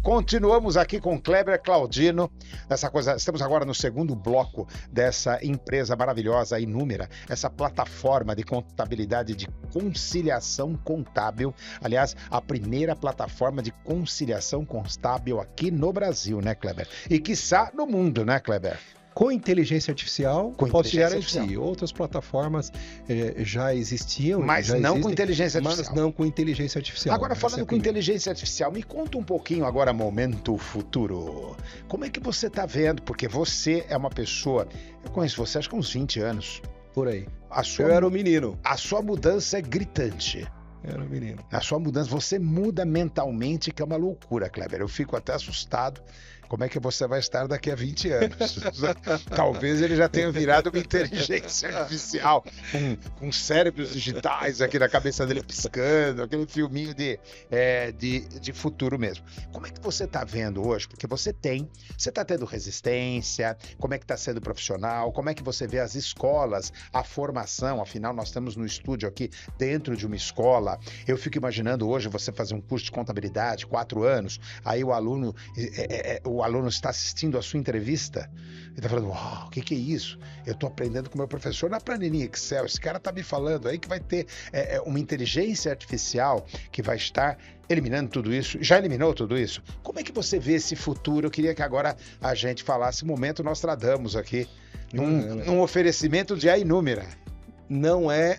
Continuamos aqui com Kleber Claudino, essa coisa. Estamos agora no segundo bloco dessa empresa maravilhosa, Inúmera, essa plataforma de contabilidade de conciliação contábil. Aliás, a primeira plataforma de conciliação contábil aqui no Brasil, né, Kleber? E quiçá no mundo, né, Kleber? Com inteligência artificial, posso garantir. Outras plataformas já existiam. Mas já não existem, com inteligência artificial. Mas não com inteligência artificial. Agora, falando com inteligência artificial, me conta um pouquinho agora, momento futuro. Como é que você está vendo? Porque você é uma pessoa... Eu conheço você acho que há uns 20 anos. Por aí. Eu era um menino. A sua mudança é gritante. Eu era um menino. A sua mudança, você muda mentalmente, que é uma loucura, Kleber. Eu fico até assustado. Como é que você vai estar daqui a 20 anos? Talvez ele já tenha virado uma inteligência artificial, com cérebros digitais aqui na cabeça dele piscando, aquele filminho de futuro mesmo. Como é que você está vendo hoje? Porque você está tendo resistência, como é que está sendo profissional, como é que você vê as escolas, a formação, afinal nós estamos no estúdio aqui dentro de uma escola. Eu fico imaginando hoje você fazer um curso de contabilidade, 4 anos, aí o aluno está assistindo a sua entrevista e está falando, uau, o que é isso? Eu estou aprendendo com o meu professor na planilha Excel, esse cara está me falando aí que vai ter uma inteligência artificial que vai estar eliminando tudo isso, já eliminou tudo isso? Como é que você vê esse futuro? Eu queria que agora a gente falasse, momento Nostradamus aqui, num oferecimento de A Inúmera. Não é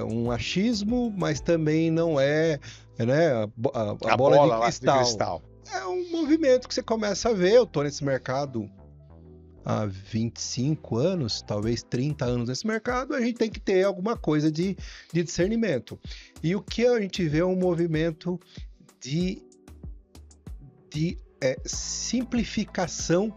um achismo, mas também não é, né, a bola de cristal. É um movimento que você começa a ver. Eu estou nesse mercado há 25 anos, talvez 30 anos nesse mercado. A gente tem que ter alguma coisa de discernimento. E o que a gente vê é um movimento de simplificação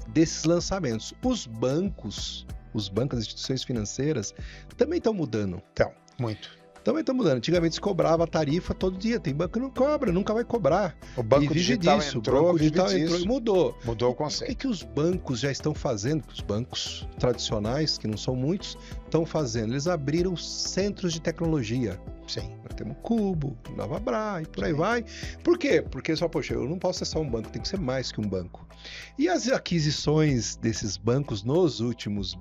desses lançamentos. Os bancos, as instituições financeiras, também estão mudando. Então, muito. Também está mudando. Antigamente se cobrava tarifa todo dia. Tem banco que não cobra, nunca vai cobrar. O banco digital entrou, o banco digital entrou e mudou. Mudou o conceito. O que os bancos já estão fazendo? Os bancos tradicionais, que não são muitos, estão fazendo. Eles abriram centros de tecnologia. Sim. Nós temos Cubo, Nova Bra e por aí vai. Por quê? Porque só, poxa, eu não posso ser só um banco, tem que ser mais que um banco. E as aquisições desses bancos nos últimos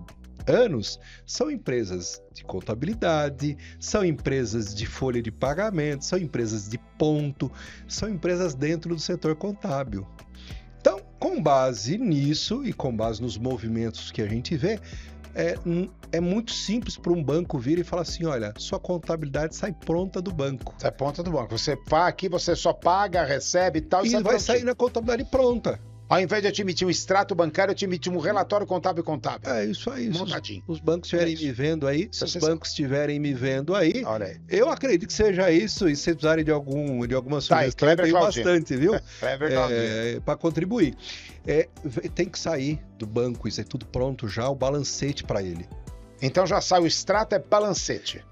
anos são empresas de contabilidade, são empresas de folha de pagamento, são empresas de ponto, são empresas dentro do setor contábil. Então, com base nisso e com base nos movimentos que a gente vê, é muito simples para um banco vir e falar assim, olha, sua contabilidade sai pronta do banco. Sai pronta do banco. Você aqui, você só paga, recebe e tal. E vai sair na contabilidade pronta. Ao invés de eu te emitir um extrato bancário, eu te emitir um relatório contábil. É isso aí. Montadinho. Os bancos estiverem me vendo aí, olha aí. Eu acredito que seja isso, e se vocês precisarem de alguma sugestão, eu tenho bastante, viu? Para contribuir. Tem que sair do banco, isso é tudo pronto já, o balancete para ele. Então já sai o extrato, é balancete.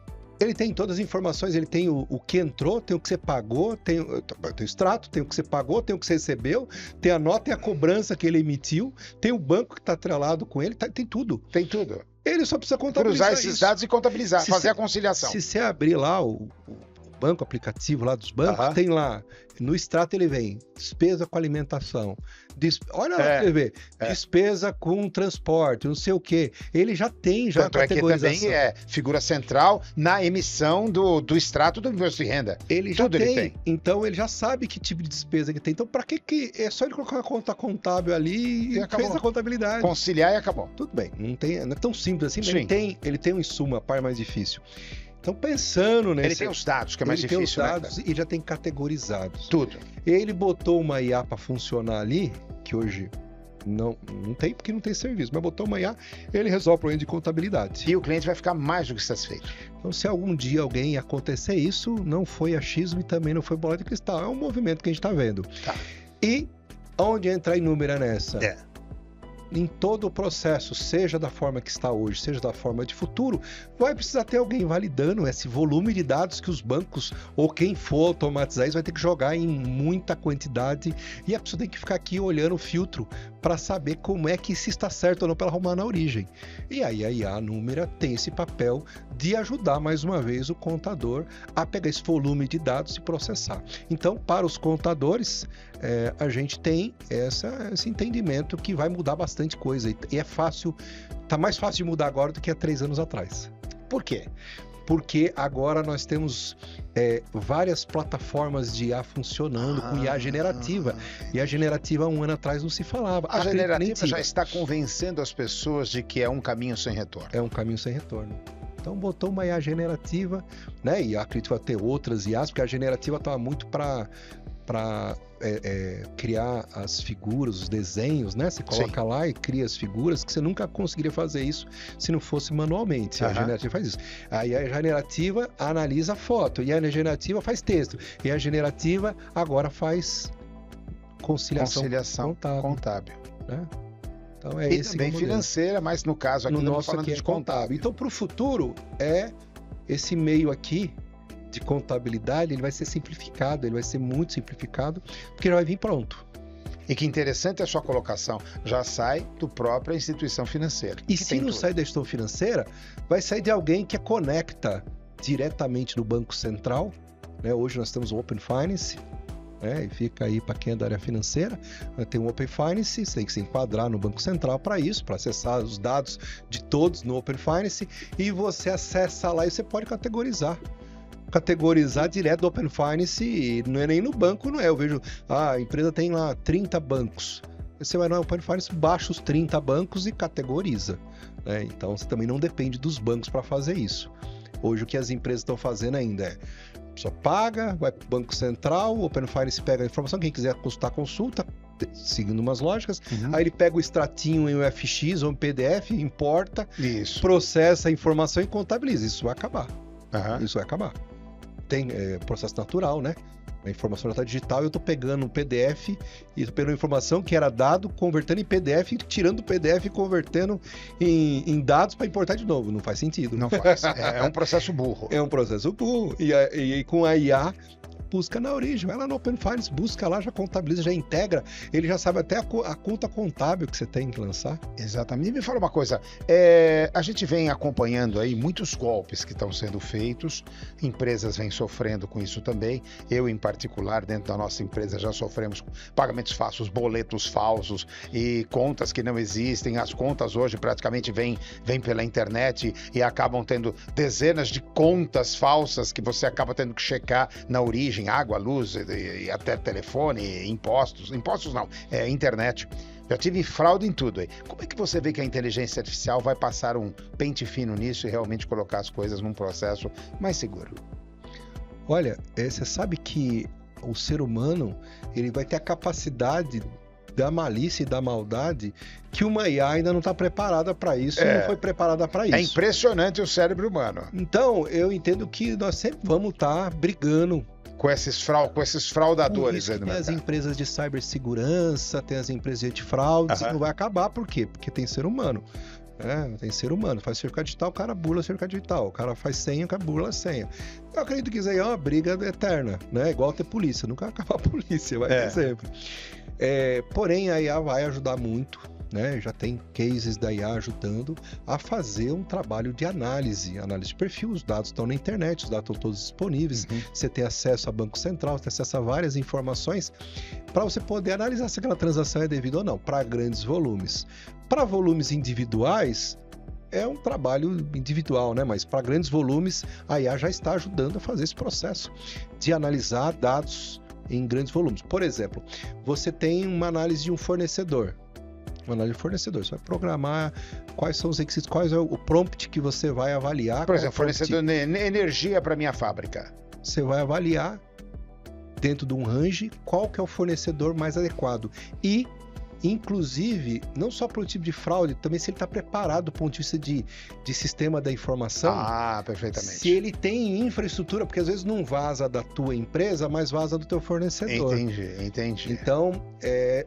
Ele tem todas as informações, ele tem o que entrou, tem o que você pagou, tem o extrato, tem o que você pagou, tem o que você recebeu, tem a nota e a cobrança que ele emitiu, tem o banco que está atrelado com ele, tem tudo. Tem tudo. Ele só precisa contabilizar cruzar esses dados e contabilizar, fazer a conciliação. Se você abrir lá o banco, aplicativo lá dos bancos, tem lá, no extrato ele vem, despesa com alimentação, olha lá pra você ver, despesa com transporte, não sei o quê, ele já tem a categorização. Também é figura central na emissão do extrato do imposto de renda. Ele já tem, então ele já sabe que tipo de despesa ele tem, então pra que é só ele colocar a conta contábil ali e fez a contabilidade. Conciliar e acabou. Tudo bem, não é tão simples assim, mas ele tem um insumo, a parte mais difícil. Então, pensando nesse... Ele tem os dados, que é mais difícil, Ele tem os dados, né? E já tem categorizados. Tudo. Ele botou uma IA para funcionar ali, que hoje não tem, porque não tem serviço, mas botou uma IA, ele resolve o problema de contabilidade. E o cliente vai ficar mais do que satisfeito. Então, se algum dia alguém acontecer isso, não foi achismo e também não foi bola de cristal. É um movimento que a gente está vendo. Tá. E onde entra a Inúmera nessa? em todo o processo, seja da forma que está hoje, seja da forma de futuro, vai precisar ter alguém validando esse volume de dados que os bancos ou quem for automatizar isso vai ter que jogar em muita quantidade e a pessoa tem que ficar aqui olhando o filtro para saber como é que se está certo ou não para arrumar na origem. E aí a IA Númera tem esse papel de ajudar mais uma vez o contador a pegar esse volume de dados e processar. Então, para os contadores, a gente tem esse entendimento que vai mudar bastante coisa e é fácil, tá mais fácil de mudar agora do que há 3 anos atrás. Por quê? Porque agora nós temos várias plataformas de IA funcionando com IA generativa. E a generativa, 1 ano atrás, não se falava. A generativa já está convencendo as pessoas de que é um caminho sem retorno. É um caminho sem retorno. Então botou uma IA generativa, né? E acredito que vai ter outras IAs, porque a generativa estava muito para criar as figuras, os desenhos, né? Você coloca lá e cria as figuras, que você nunca conseguiria fazer isso se não fosse manualmente. A generativa faz isso. Aí a generativa analisa a foto, e a generativa faz texto, e a generativa agora faz conciliação contábil. Né? Então e esse também financeira, mas no caso aqui no nosso aqui é contábil. Então, para o futuro, esse meio aqui de contabilidade, ele vai ser simplificado, ele vai ser muito simplificado, porque já vai vir pronto. E que interessante a sua colocação, já sai do própria instituição financeira. E se não sai da instituição financeira, vai sair de alguém que conecta diretamente no Banco Central, né? Hoje nós temos o Open Finance, e fica aí para quem é da área financeira, tem o Open Finance, você tem que se enquadrar no Banco Central para isso, para acessar os dados de todos no Open Finance, e você acessa lá e você pode categorizar direto do Open Finance, e não é nem no banco, não é. Eu vejo, a empresa tem lá 30 bancos. Você vai no Open Finance, baixa os 30 bancos e categoriza. Né? Então, você também não depende dos bancos para fazer isso. Hoje, o que as empresas estão fazendo ainda a pessoa paga, vai para o Banco Central, o Open Finance pega a informação, quem quiser consultar, consulta, seguindo umas lógicas, aí ele pega o extratinho em UFX ou em PDF, importa, processa a informação e contabiliza. Isso vai acabar. Isso vai acabar. Tem processo natural, né? A informação já está digital, eu estou pegando um PDF e estou pegando informação que era dado, convertendo em PDF, tirando o PDF e convertendo em dados para importar de novo. Não faz sentido. Não faz. É um processo burro. É um processo burro. E com a IA, busca na origem, vai lá no Open Finance, busca lá, já contabiliza, já integra, ele já sabe até a conta contábil que você tem que lançar. Exatamente. E me fala uma coisa, a gente vem acompanhando aí muitos golpes que estão sendo feitos, empresas vêm sofrendo com isso também, eu em particular, dentro da nossa empresa, já sofremos com pagamentos falsos, boletos falsos e contas que não existem, as contas hoje praticamente vêm pela internet e acabam tendo dezenas de contas falsas que você acaba tendo que checar na origem, água, luz e até telefone, impostos não, internet. Já tive fraude em tudo aí. Como é que você vê que a inteligência artificial vai passar um pente fino nisso e realmente colocar as coisas num processo mais seguro? Olha, você sabe que o ser humano, ele vai ter a capacidade da malícia e da maldade que uma IA ainda não está preparada para isso, não foi preparada para isso. É impressionante o cérebro humano. Então, eu entendo que nós sempre vamos estar brigando com esses fraudadores aí no mercado. Tem as empresas de cibersegurança, tem as empresas de antifraude, não vai acabar, por quê? Porque tem ser humano. Tem ser humano, faz certificado digital, o cara burla certificado digital, o cara faz senha, o cara burla a senha. Eu acredito que isso aí é uma briga eterna, né? Igual ter polícia, nunca vai acabar a polícia, vai ter sempre. Porém, a IA vai ajudar muito, né? Já tem cases da IA ajudando a fazer um trabalho de análise de perfil. Os dados estão na internet, os dados estão todos disponíveis, você tem acesso a Banco Central, você tem acesso a várias informações para você poder analisar se aquela transação é devida ou não, para grandes volumes. Para volumes individuais, é um trabalho individual, né? Mas para grandes volumes, a IA já está ajudando a fazer esse processo de analisar dados em grandes volumes. Por exemplo, você tem uma análise de um fornecedor. Uma análise de fornecedor. Você vai programar quais são os requisitos, qual é o prompt que você vai avaliar. Por exemplo, fornecedor de energia para minha fábrica. Você vai avaliar dentro de um range qual que é o fornecedor mais adequado. E inclusive, não só pelo tipo de fraude, também se ele está preparado do ponto de vista de sistema da informação. Perfeitamente. Se ele tem infraestrutura, porque às vezes não vaza da tua empresa, mas vaza do teu fornecedor. Entendi. Então,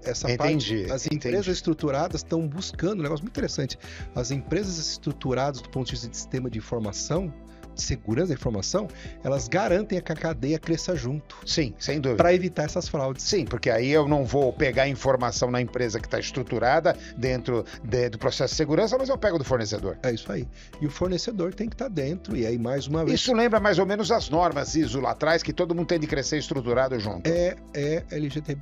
essa parte, as empresas estruturadas estão buscando um negócio muito interessante. As empresas estruturadas do ponto de vista de sistema de informação, de segurança da informação, elas garantem que a cadeia cresça junto. Sim, sem dúvida. Para evitar essas fraudes. Sim, porque aí eu não vou pegar informação na empresa que está estruturada dentro do processo de segurança, mas eu pego do fornecedor. É isso aí. E o fornecedor tem que estar dentro, e aí mais uma vez... Isso lembra mais ou menos as normas ISO lá atrás, que todo mundo tem de crescer estruturado junto. LGBT.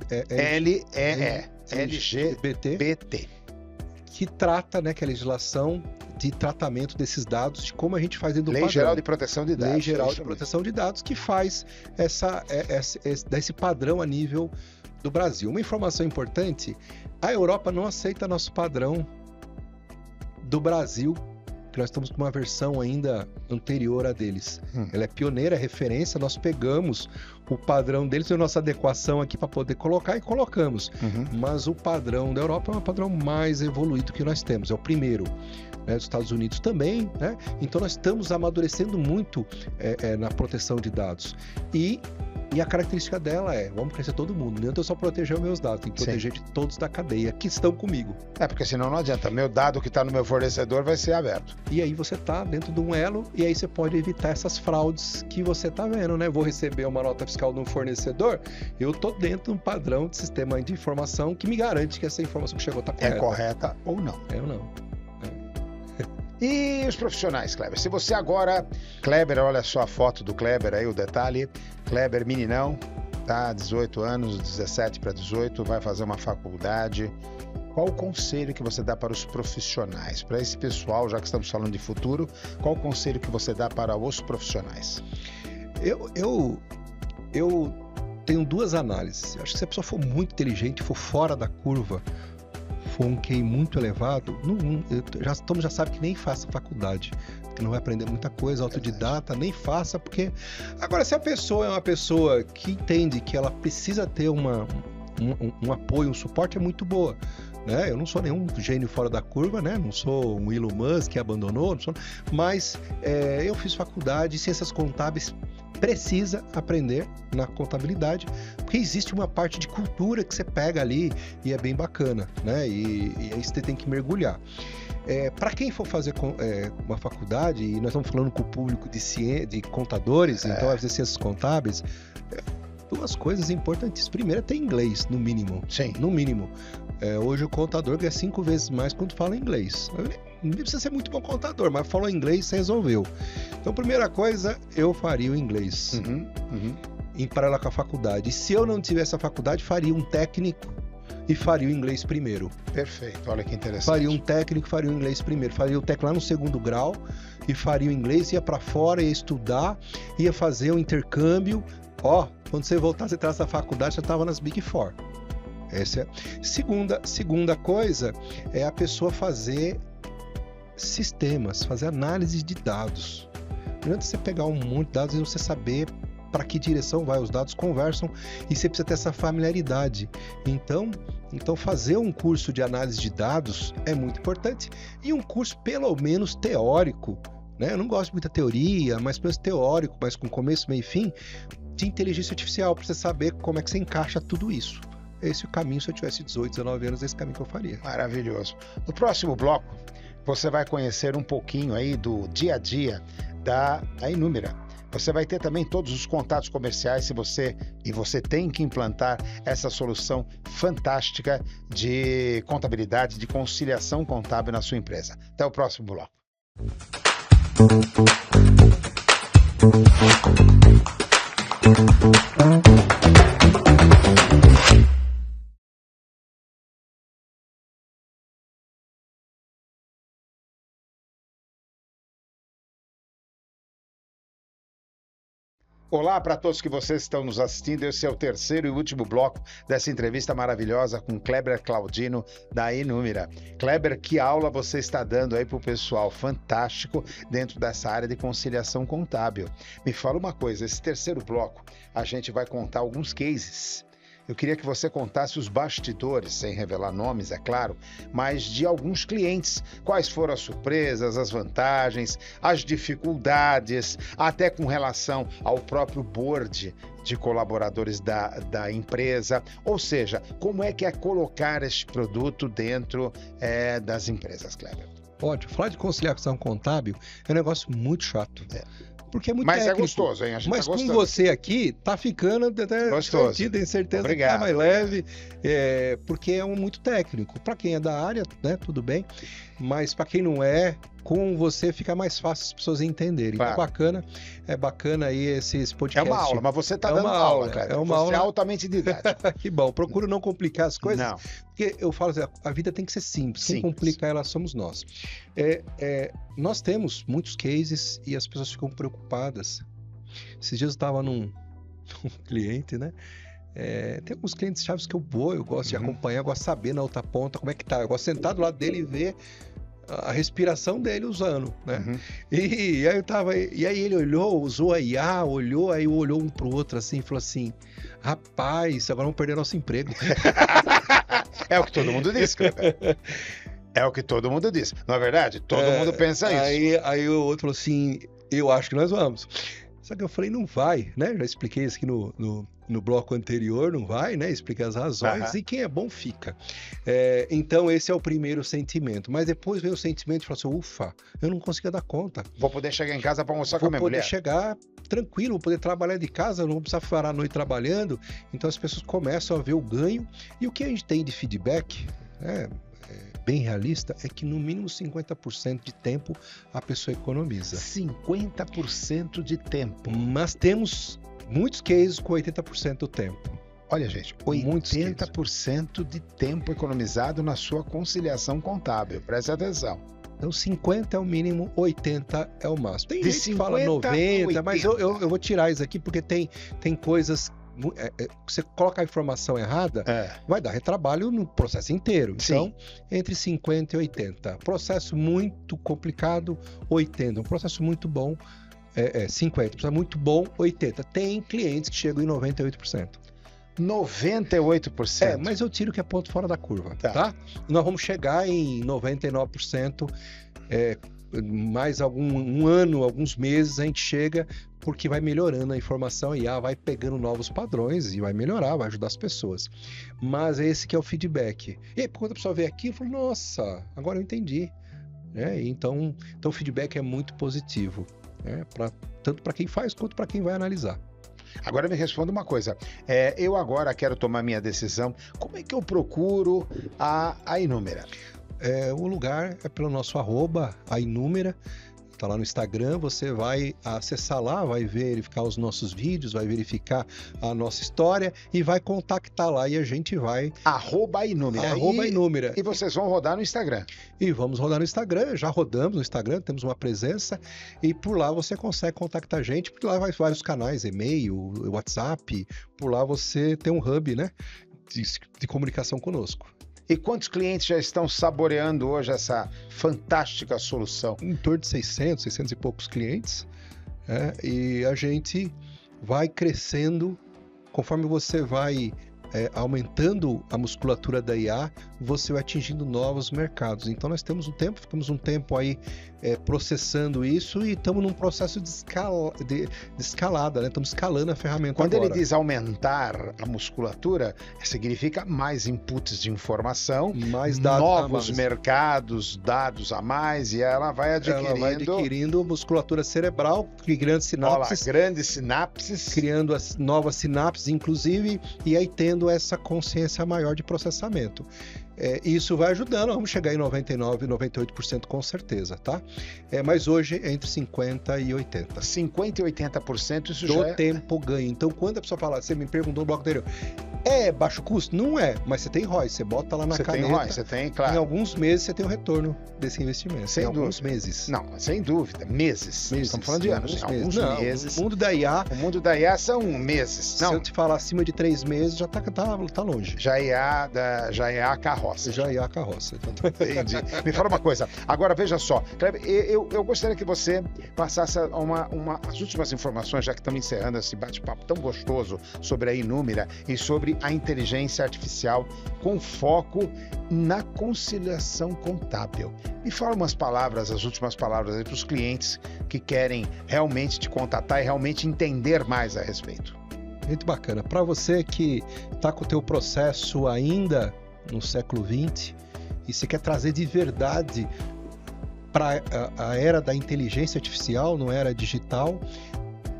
Que trata, né, que é a legislação de tratamento desses dados, de como a gente faz dentro do padrão. Lei Geral de Proteção de Dados. Lei Geral de Proteção de Dados, que faz esse padrão a nível do Brasil. Uma informação importante, a Europa não aceita nosso padrão do Brasil, que nós estamos com uma versão ainda anterior a deles. Ela é pioneira, é referência, nós pegamos o padrão deles, a nossa adequação aqui para poder colocar e colocamos. Mas o padrão da Europa é um padrão mais evoluído que nós temos, é o primeiro. Né, dos Estados Unidos também, né? Então nós estamos amadurecendo muito na proteção de dados. E a característica dela vamos crescer todo mundo. Não adianta eu só proteger os meus dados, tem que proteger de todos da cadeia que estão comigo. Porque senão não adianta. Meu dado que está no meu fornecedor vai ser aberto. E aí você está dentro de um elo e aí você pode evitar essas fraudes que você está vendo, né? Vou receber uma nota fiscal de um fornecedor, eu estou dentro de um padrão de sistema de informação que me garante que essa informação que chegou está correta. É correta ou não. Ou não. E os profissionais, Kleber? Se você agora, Kleber, olha só a foto do Kleber aí, o detalhe, Kleber meninão, tá, 18 anos, 17 para 18, vai fazer uma faculdade. Qual o conselho que você dá para os profissionais? Para esse pessoal, já que estamos falando de futuro, qual o conselho que você dá para os profissionais? Eu tenho duas análises. Eu acho que se a pessoa for muito inteligente, for fora da curva, for um QI muito elevado, já sabe que nem faça faculdade, que não vai aprender muita coisa, autodidata, nem faça, porque... Agora, se a pessoa é uma pessoa que entende que ela precisa ter um apoio, um suporte, é muito boa. Né? Eu não sou nenhum gênio fora da curva, né? Não sou um Elon Musk que abandonou, mas eu fiz faculdade, ciências contábeis, precisa aprender na contabilidade, porque existe uma parte de cultura que você pega ali e é bem bacana, né? E aí você tem que mergulhar. Para quem for fazer uma faculdade, e nós estamos falando com o público de contadores, então vai fazer ciências contábeis, duas coisas importantes. Primeiro é ter inglês, no mínimo. Sim. No mínimo. Hoje o contador ganha 5 vezes mais quando fala inglês. Não precisa ser muito bom contador, mas falou inglês, você resolveu. Então, primeira coisa, eu faria o inglês. Em paralelo com a faculdade. E se eu não tivesse a faculdade, faria um técnico e faria o inglês primeiro. Perfeito, olha que interessante. Faria um técnico, faria o inglês primeiro. Faria o técnico lá no 2º grau e faria o inglês, ia para fora, ia estudar, ia fazer um intercâmbio. Quando você voltasse atrás da faculdade, já estava nas Big Four. Essa é. Segunda coisa é a pessoa fazer sistemas, fazer análise de dados. Não adianta você pegar um monte de dados e você saber para que direção vai, os dados conversam e você precisa ter essa familiaridade. Então fazer um curso de análise de dados é muito importante e um curso pelo menos teórico, né? Eu não gosto de muita teoria, mas pelo menos teórico, mas com começo, meio e fim, de inteligência artificial, para você saber como é que você encaixa tudo isso. Esse é o caminho, se eu tivesse 18, 19 anos, esse caminho que eu faria. Maravilhoso. No próximo bloco, você vai conhecer um pouquinho aí do dia a dia da Inúmera. Você vai ter também todos os contatos comerciais você tem que implantar essa solução fantástica de contabilidade, de conciliação contábil na sua empresa. Até o próximo bloco. Olá para todos que vocês estão nos assistindo, esse é o terceiro e último bloco dessa entrevista maravilhosa com Kleber Claudino da Inúmera. Kleber, que aula você está dando aí para o pessoal, fantástico, dentro dessa área de conciliação contábil. Me fala uma coisa, esse terceiro bloco a gente vai contar alguns cases eu queria que você contasse os bastidores, sem revelar nomes, é claro, mas de alguns clientes. Quais foram as surpresas, as vantagens, as dificuldades, até com relação ao próprio board de colaboradores da empresa. Ou seja, como é que é colocar este produto dentro das empresas, Kleber? Pode. Falar de conciliação contábil é um negócio muito chato. Porque é muito Mas técnico. é gostoso, hein? A gente Mas tá com gostando. você aqui, tá ficando até Gostoso. divertido, tenho certeza. Obrigado. Que tá mais leve, porque é muito técnico. Para quem é da área, né, tudo bem. Mas para quem não é, com você fica mais fácil as pessoas entenderem. Claro. Então é bacana aí esse podcast. É uma aula, mas você tá É dando uma aula, aula, Kleber. é uma Você aula. é altamente didático. Que bom, procuro não complicar as coisas. Não. Porque eu falo assim, a vida tem que ser simples. Quem Simples. complica ela somos nós. Nós temos muitos cases e as pessoas ficam preocupadas. Esses dias eu estava num cliente, né? Tem alguns clientes chaves que eu gosto de acompanhar, eu gosto de saber na outra ponta como é que tá. Eu gosto de sentar do lado dele e ver a respiração dele usando, né? Uhum. E aí ele olhou, usou a IA, aí olhou um pro outro assim e falou assim: rapaz, agora vamos perder nosso emprego. É o que todo mundo diz, Kleber. É o que todo mundo diz. Não é verdade? Todo mundo pensa isso. Aí o outro falou assim: eu acho que nós vamos. Só que eu falei, não vai, né? Já expliquei isso aqui no bloco anterior, não vai, né? Expliquei as razões, e quem é bom fica. Então esse é o primeiro sentimento. Mas depois vem o sentimento de falar assim, ufa, eu não conseguia dar conta. Vou poder chegar em casa para almoçar com a minha mulher. Vou poder chegar tranquilo, vou poder trabalhar de casa, não vou precisar ficar a noite trabalhando. Então as pessoas começam a ver o ganho. E o que a gente tem de feedback, bem realista, é que no mínimo 50% de tempo a pessoa economiza. 50% de tempo. Mas temos muitos cases com 80% do tempo. Olha, gente, 80% de tempo economizado na sua conciliação contábil. Preste atenção. Então 50 é o mínimo, 80 é o máximo. Tem De gente que fala 50 a 90, 80. mas eu vou tirar isso aqui porque tem coisas... Você coloca a informação errada, vai dar retrabalho no processo inteiro. Então, entre 50 e 80. Processo muito complicado, 80. Um processo muito bom, 50. Processo muito bom, 80. Tem clientes que chegam em 98%. 98%? Mas eu tiro que é ponto fora da curva, tá? Nós vamos chegar em 99%, mais um ano, alguns meses a gente chega, porque vai melhorando a informação, a IA vai pegando novos padrões e vai melhorar, vai ajudar as pessoas. Mas esse que é o feedback. E aí, quando a pessoa vê aqui, eu falo, nossa, agora eu entendi. Então o feedback é muito positivo, tanto para quem faz quanto para quem vai analisar. Agora me responda uma coisa. Eu agora quero tomar minha decisão. Como é que eu procuro a Inúmera? O lugar é pelo nosso @ a Inúmera. Tá lá no Instagram, você vai acessar lá, vai verificar os nossos vídeos, vai verificar a nossa história e vai contactar lá e a gente vai... @Inúmera. @Inúmera. E vocês vão rodar no Instagram. E vamos rodar no Instagram, já rodamos no Instagram, temos uma presença e por lá você consegue contactar a gente, porque lá vai vários canais, e-mail, WhatsApp, por lá você tem um hub, né, de comunicação conosco. E quantos clientes já estão saboreando hoje essa fantástica solução? Em torno de 600 e poucos clientes. E a gente vai crescendo, conforme você vai aumentando a musculatura da IA, você vai atingindo novos mercados. Então nós ficamos um tempo aí processando isso e estamos num processo de escalada, né? Estamos escalando a ferramenta Quando agora. ele diz aumentar a musculatura, significa mais inputs de informação, mais dados novos mercados, dados a mais, e ela vai adquirindo musculatura cerebral, criando sinapses. Grandes sinapses. Criando as novas sinapses, inclusive, e aí tendo essa consciência maior de processamento. Isso vai ajudando, vamos chegar em 99%, 98% com certeza, tá? Mas hoje é entre 50% e 80%. 50% e 80% isso do já é... tempo ganho. Então, quando a pessoa fala, você me perguntou no bloco anterior, é baixo custo? Não é, mas você tem ROI, você bota lá na caneta. Você tem ROI, você tem, claro. Em alguns meses você tem o retorno desse investimento. Sem dúvida. Alguns meses. Não, sem dúvida, meses. Estamos falando de anos. Alguns meses. O mundo da IA... O mundo da IA são meses. Se eu te falar acima de 3 meses, já tá longe. Já é a carro carroça. Já ia a carroça. Entendi. Me fala uma coisa. Agora, veja só. Kleber, eu gostaria que você passasse as últimas informações, já que estamos encerrando esse bate-papo tão gostoso sobre a Inúmera e sobre a inteligência artificial com foco na conciliação contábil. Me fala umas palavras, as últimas palavras aí para os clientes que querem realmente te contatar e realmente entender mais a respeito. Muito bacana. Para você que está com o teu processo ainda no século XX e se quer trazer de verdade para a era da inteligência artificial, não era digital,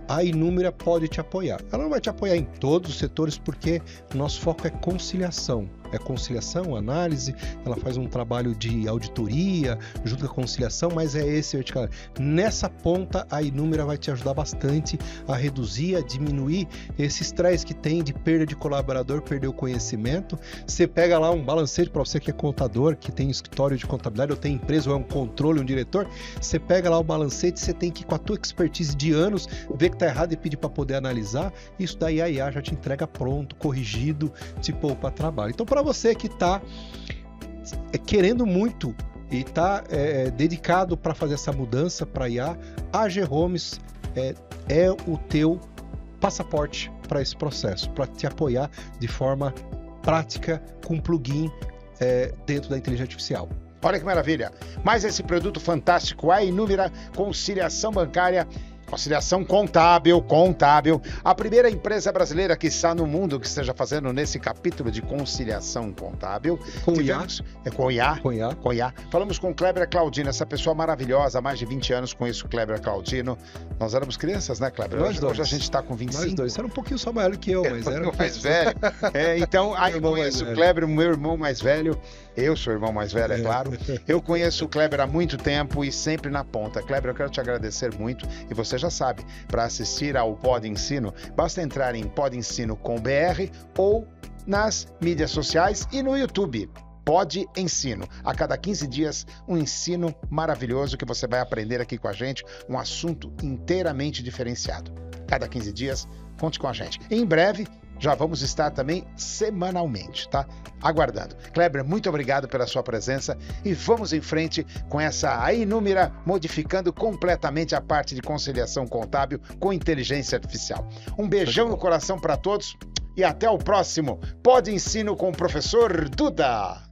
a Inúmera pode te apoiar. Ela não vai te apoiar em todos os setores porque nosso foco é conciliação. É conciliação, análise, ela faz um trabalho de auditoria junto com a conciliação, mas é esse vertical. Nessa ponta, a Inúmera vai te ajudar bastante a reduzir, a diminuir esse estresse que tem de perda de colaborador, perder o conhecimento. Você pega lá um balancete para você que é contador, que tem escritório de contabilidade, ou tem empresa, ou é um controle, um diretor, você pega lá o balancete, você tem que, com a tua expertise de anos, ver que está errado e pedir para poder analisar. Isso daí a IA já te entrega pronto, corrigido, te poupa trabalho. Então, para você que está querendo muito e está dedicado para fazer essa mudança para IA, a AG Homes é o teu passaporte para esse processo, para te apoiar de forma prática com plugin dentro da inteligência artificial. Olha que maravilha! Mais esse produto fantástico, a Inúmera Conciliação Bancária, conciliação contábil. A primeira empresa brasileira que está no mundo que esteja fazendo nesse capítulo de conciliação contábil. Com IA. Com IA. Com IA. Com IA. Falamos com Kleber Claudino, essa pessoa maravilhosa, há mais de 20 anos conheço o Kleber Claudino. Nós éramos crianças, né, Kleber? Hoje a gente está com 25. Nós dois. Você era um pouquinho só maior que eu, mas era mais velho. Então, aí eu conheço o Kleber, meu irmão mais velho. Eu sou o irmão mais velho, é claro. Eu conheço o Kleber há muito tempo e sempre na ponta. Kleber, eu quero te agradecer muito. E você já sabe, para assistir ao Pod Ensino, basta entrar em podensino.com.br ou nas mídias sociais e no YouTube. Pod Ensino. A cada 15 dias, um ensino maravilhoso que você vai aprender aqui com a gente, um assunto inteiramente diferenciado. Cada 15 dias, conte com a gente. Em breve, já vamos estar também semanalmente, tá? Aguardando. Kleber, muito obrigado pela sua presença e vamos em frente com essa Inúmera modificando completamente a parte de conciliação contábil com inteligência artificial. Um beijão no coração para todos e até o próximo Pod Ensino com o professor Duda.